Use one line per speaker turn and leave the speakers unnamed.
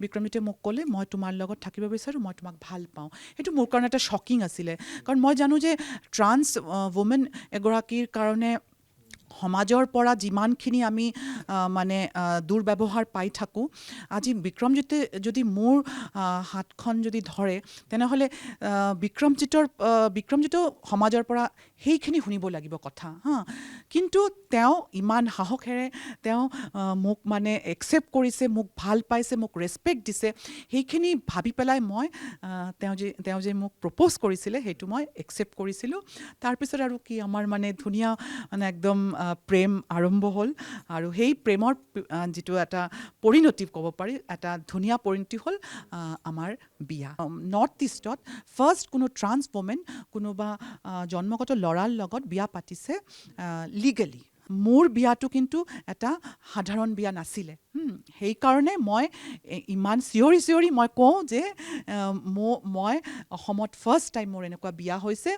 বিক্ৰমজিতে মোক ক'লে মই তোমাৰ লগত থাকিব বিচাৰোঁ, মই তোমাক ভাল পাওঁ। সেইটো মোৰ কাৰণে এটা শ্বকিং আছিলে, কাৰণ মই জানো যে ট্ৰান্স ৱুমেন এগৰাকীৰ কাৰণে সমাজৰ পৰা যিমানখিনি আমি মানে দুৰ্ব্যৱহাৰ পাই থাকোঁ, আজি বিক্ৰমজিতে যদি মোৰ হাতখন যদি ধৰে, তেনেহ'লে বিক্ৰমজিতেও সমাজৰ পৰা সেইখিনি শুনিব লাগিব কথা কিন্তু তেওঁ ইমান সাহসেৰে তেওঁ মোক মানে একচেপ্ট কৰিছে, মোক ভাল পাইছে, মোক ৰেচপেক্ট দিছে। সেইখিনি ভাবি পেলাই মই তেওঁ যে মোক প্ৰপ'জ কৰিছিলে সেইটো মই একচেপ্ট কৰিছিলোঁ। তাৰপিছত আৰু কি আমাৰ মানে ধুনীয়া মানে একদম প্ৰেম আৰম্ভ হ'ল, আৰু সেই প্ৰেমৰ যিটো এটা পৰিণতি ক'ব পাৰি, এটা ধুনীয়া পৰিণতি হ'ল আমাৰ বিয়া। নৰ্থ ইষ্টত ফাৰ্ষ্ট কোনো ট্ৰান্স ৱমেন কোনোবা জন্মগত ল'ৰাৰ লগত বিয়া পাতিছে লিগেলি। মোৰ বিয়াটো কিন্তু এটা সাধাৰণ বিয়া নাছিলে। সেইকাৰণে মই ইমান চিঞৰি মই কওঁ যে মই অসমত ফাৰ্ষ্ট টাইম মোৰ এনেকুৱা বিয়া হৈছে।